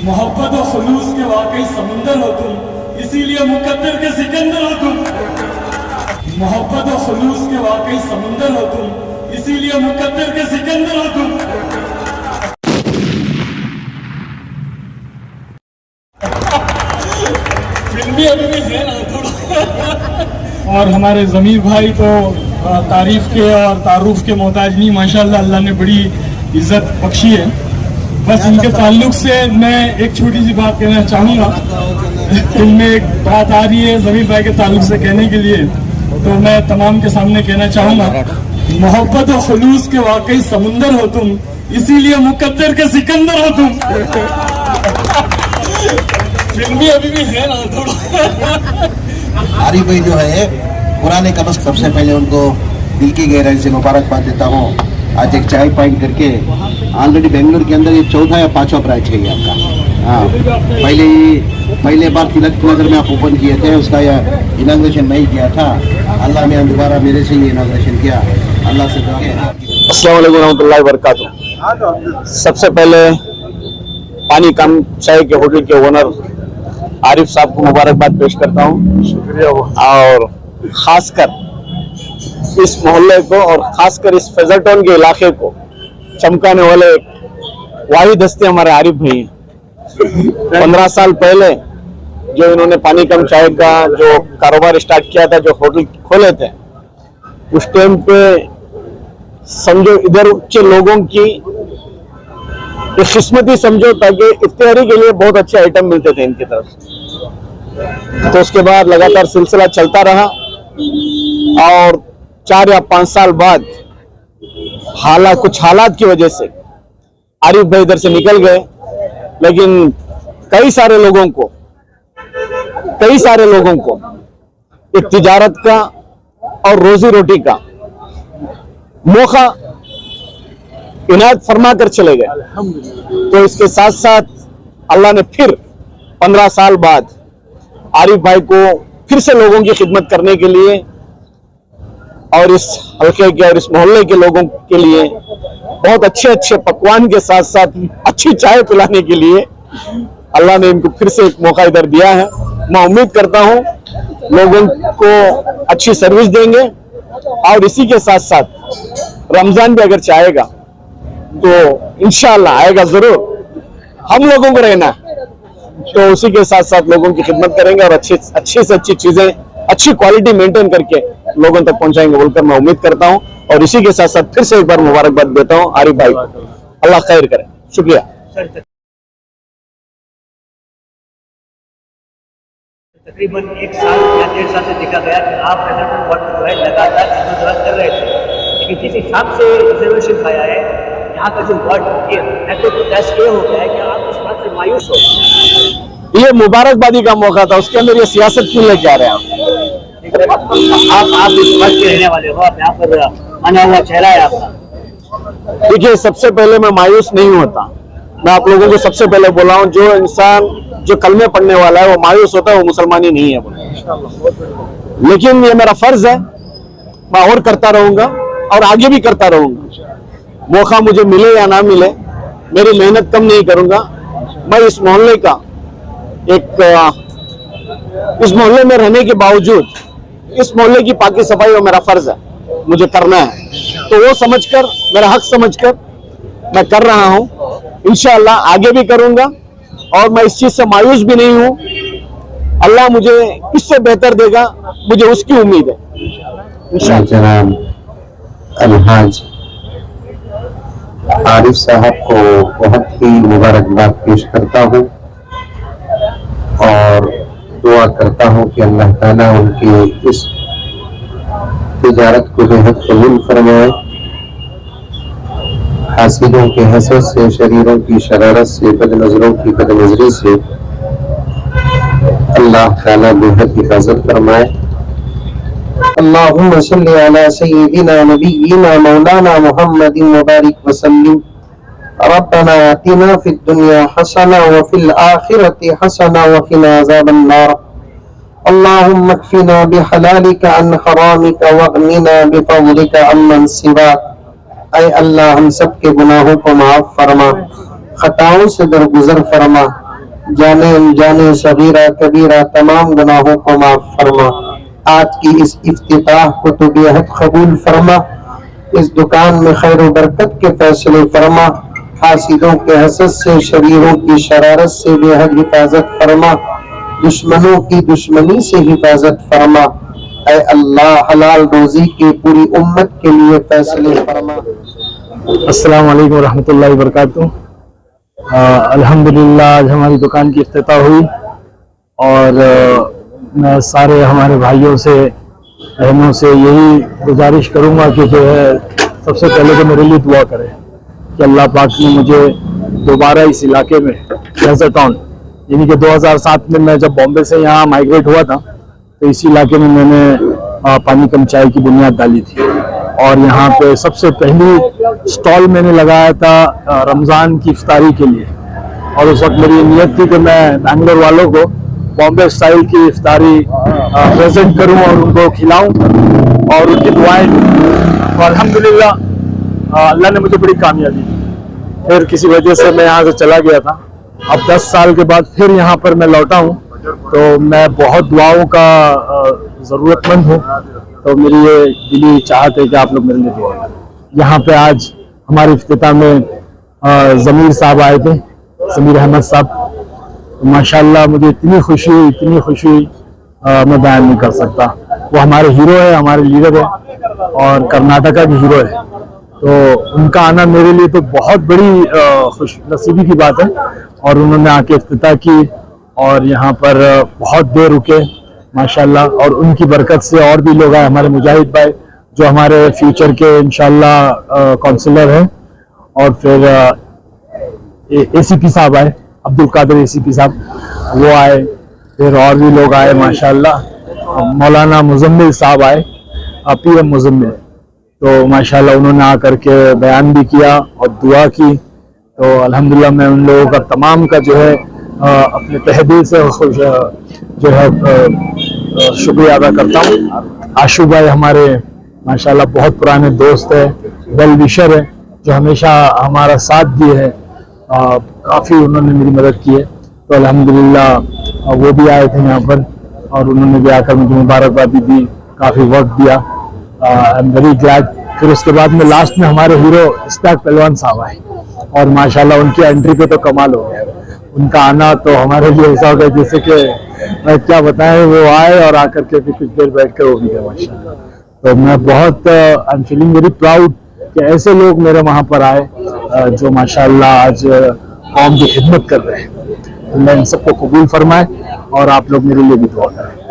मोहब्बत और खुलूस के वाकई समुंदर हो तुम, इसीलिए मुकद्दर के सिकंदर हो तुम। मोहब्बत और खुलूस के वाकई समुंदर हो तुम, इसीलिए मुकद्दर के सिकंदर हो तुम। फिल्मी अभी भी है ना थोड़ा। और हमारे ज़मीर भाई तो तारीफ के और तारुफ के मोहताज नहीं, माशाल्लाह अल्लाह ने बड़ी इज्जत बख्शी है। बस इनके ताल्लुक से मैं एक छोटी सी बात कहना चाहूँगा। इनमें एक बात आ रही है ज़मीर भाई के ताल्लुक से कहने के लिए, तो मैं तमाम के सामने कहना चाहूँगा, मोहब्बत और खुलूस के वाकई समुंदर हो तुम, इसीलिए मुकद्दर के सिकंदर हो तुम। फिल्मी अभी भी है ना थोड़ा। आरिफ भाई जो है पुराने कबस, सबसे पहले उनको दिल की गहराई से मुबारकबाद देता हूँ। आज एक चाय पॉइंट करके ऑलरेडी बेंगलुरु के अंदर ये 4था या 5वां ब्रांच है ये आपका। हाँ, पहले बार तिलक नगर में आप ओपन किए थे, उसका यह इनाग्रेशन मैं ही किया था। अल्लाह ने दोबारा मेरे से ये इनाग्रेशन किया। अल्लाह से अस्सलाम वालेकुम रहमतुल्लाहि व बरकातुहू। सबसे पहले पानी कम चाय के होटल के ओनर आरिफ साहब को मुबारकबाद पेश करता हूँ। शुक्रिया। और खासकर इस मोहल्ले को और खासकर इस फेजर टाउन के इलाके को चमकाने वाले वाहिद हस्ती हमारे आरिफ भाई हैं। 15 साल पहले जो इन्होंने पानी कम चाय का जो कारोबार स्टार्ट किया था, जो होटल खोले थे, उस टाइम पे समझो इधर के लोगों की किस्मती समझो, ताकि इफ्तियारी के लिए बहुत अच्छे आइटम मिलते थे इनकी तरफ से। तो उसके बाद लगातार सिलसिला चलता रहा और 4 या 5 साल बाद कुछ हालात की वजह से आरिफ भाई इधर से निकल गए। लेकिन कई सारे लोगों को एक तिजारत का और रोजी रोटी का मौका इनायत फरमा कर चले गए। तो इसके साथ साथ अल्लाह ने फिर 15 साल बाद आरिफ भाई को फिर से लोगों की खिदमत करने के लिए और इस हल्के के और इस मोहल्ले के लोगों के लिए बहुत अच्छे पकवान के साथ साथ अच्छी चाय पिलाने के लिए अल्लाह ने इनको फिर से एक मौका इधर दिया है। मैं उम्मीद करता हूँ लोगों को अच्छी सर्विस देंगे और इसी के साथ साथ रमजान भी अगर चाहेगा तो इंशाअल्लाह आएगा जरूर, हम लोगों को रहना है, तो उसी के साथ साथ लोगों की खिदमत करेंगे और अच्छी से अच्छी चीजें, अच्छी क्वालिटी मेंटेन करके लोगों तक पहुंचाएंगे बोलकर मैं उम्मीद करता हूं। और इसी के साथ साथ फिर से एक बार मुबारकबाद देता हूं आरिफ भाई को। अल्लाह खैर करे। शुक्रिया। तकरीबन 1 साल या 1.5 साल से देखा गया कि आप जो है लगातार कर रहे थे, लेकिन जिस हिसाब से रिजर्वेशन आया है यहाँ का जो वर्ड ये हो गया है कि आप उस बात से मायूस हो। ये मुबारकबादी का मौका था, उसके अंदर ये सियासत क्यों लेके आ रहे हैं आप इस वक्त के रहने वाले हो, आप यहाँ पर आना हुआ चेहरा है आपका। देखिए, सबसे पहले मैं मायूस नहीं होता। मैं आप लोगों को सबसे पहले बोला हूँ, जो इंसान जो कलमे पढ़ने वाला है वो मायूस होता है, वो मुसलमान ही नहीं है। लेकिन ये मेरा फर्ज है, मैं और करता रहूंगा और आगे भी करता रहूंगा। मौका मुझे मिले या ना मिले, मेरी मेहनत कम नहीं करूंगा। मैं इस मोहल्ले का इस मोहल्ले में रहने के बावजूद इस मोहल्ले की पाकी सफाई वो मेरा फर्ज है, मुझे करना है। तो वो समझकर, मेरा हक समझकर मैं कर रहा हूं। इंशाअल्लाह आगे भी करूंगा और मैं इस चीज से मायूस भी नहीं हूं। अल्लाह मुझे इससे बेहतर देगा, मुझे उसकी उम्मीद है इंशाअल्लाह। अलहाज आरिफ साहब को बहुत ही मुबारकबाद पेश करता हूँ और दुआ करता हूँ कि अल्लाह ताला उनकी इस तिजारत को बेहद कबूल फरमाए। हासिलों के हसद से, शरीरों की शरारत से, बदनजरों की बदनजरी से अल्लाह ताला बेहद हिफाजत फरमाए। अल्लाहुम्मा सल्ली अला सय्यिदिना नबिय्यिना मौलाना मुहम्मदिन व बारिक व सल्लिम। रब्बना आतिना फिद दुनिया हसना व फिल आखिरति हसना व क़िना अज़ाबन नार। अल्लाहुम्मा अक्फिना बिहलालिका अन हरामिका वग़निना बिफ़ज़लिका अम्मन सिवाक। ऐ अल्लाह, हम सब के गुनाहों को माफ फरमा, खताओं से दरगुजर फरमा, जाने अनजाने सगीरा कबीरा तमाम गुनाहों को माफ फरमा। आज की इस इफ्तिताह को तो बेहद कबूल फरमा। इस दुकान में खैर बरकत के फैसले फरमा। हासिदों के हसद से, शरीरों की शरारत से बेहद हिफाजत फरमा। दुश्मनों की दुश्मनी से हिफाजत फरमा। ऐ अल्लाह हलाल रोजी की पूरी उम्मत के लिए फैसले फरमा। अस्सलाम वालेकुम रहमतुल्लाहि व बरकातुहू। अल्हम्दुलिल्लाह आज हमारी दुकान की इफ्तिताह हुई और मैं सारे हमारे भाइयों से, बहनों से यही गुजारिश करूंगा कि जो है सबसे पहले तो मेरे लिए दुआ करें कि अल्लाह पाक ने मुझे दोबारा इस इलाके में डेजर्ट टाउन, यानी कि 2007 में मैं जब बॉम्बे से यहाँ माइग्रेट हुआ था तो इसी इलाके में मैंने पानी कम चाय की बुनियाद डाली थी और यहाँ पे सबसे पहली स्टॉल मैंने लगाया था रमज़ान की इफ्तारी के लिए। और उस वक्त मेरी नीयत थी कि मैं बैंगलोर वालों को बॉम्बे स्टाइल की इफ्तारी प्रेजेंट करूं और उनको खिलाऊं और उनकी दुआएं दूं। तो अल्हम्दुलिल्लाह अल्लाह ने मुझे बड़ी कामयाबी दी। फिर किसी वजह से मैं यहाँ से चला गया था। अब 10 साल के बाद फिर यहाँ पर मैं लौटा हूँ तो मैं बहुत दुआओं का ज़रूरतमंद हूँ। तो मेरी ये दिली चाहत है कि आप लोग मेरे लिए दुआ करें। यहाँ पे आज हमारे इफ्तिताह में ज़मीर साहब आए थे, ज़मीर अहमद साहब। माशाल्लाह मुझे इतनी खुशी हुई मैं बयान नहीं कर सकता। वो हमारे हीरो है, हमारे लीडर है और कर्नाटका के हीरो है। तो उनका आना मेरे लिए तो बहुत बड़ी खुश नसीबी की बात है। और उन्होंने आके इफ्तिताह की और यहाँ पर बहुत देर रुके माशाल्लाह। और उनकी बरकत से और भी लोग आए, हमारे मुजाहिद भाई जो हमारे फ्यूचर के इंशाल्लाह काउंसिलर हैं। और फिर ACP साहब आए, अब्दुल कादिर ACP साहब, वो आए। फिर और भी लोग आए माशाल्लाह। मौलाना मुजम्मिल साहब आए, PM मुजम्मिल। तो माशाल्लाह उन्होंने आकर के बयान भी किया और दुआ की। तो अल्हम्दुलिल्लाह मैं उन लोगों का तमाम का जो है अपने तहे दिल से जो है शुक्रिया अदा करता हूँ। आशू भाई हमारे माशाल्लाह बहुत पुराने दोस्त है, वेल विशर है, जो हमेशा हमारा साथ दिए है। काफ़ी उन्होंने मेरी मदद की है। तो अल्हम्दुलिल्लाह वो भी आए थे यहाँ पर और उन्होंने भी आकर मुझे मुबारकबादी दी, काफ़ी वक्त दिया। I am very glad. फिर उसके बाद में लास्ट में हमारे हीरो इस्ताक पहलवान साहब आए और माशाल्लाह उनकी एंट्री पे तो कमाल हो गया। उनका आना तो हमारे लिए ऐसा हो गया जैसे कि मैं क्या बताएं, वो आए और आकर के भी कुछ देर बैठ कर वो भी गए माशाल्लाह। तो मैं बहुत I am feeling very proud कि ऐसे लोग मेरे वहाँ पर आए जो माशाल्लाह आज कौम की खिदमत कर रहे हैं। अल्लाह इन सबको कबूल फरमाए और आप लोग मेरे लिए भी दुआ करें।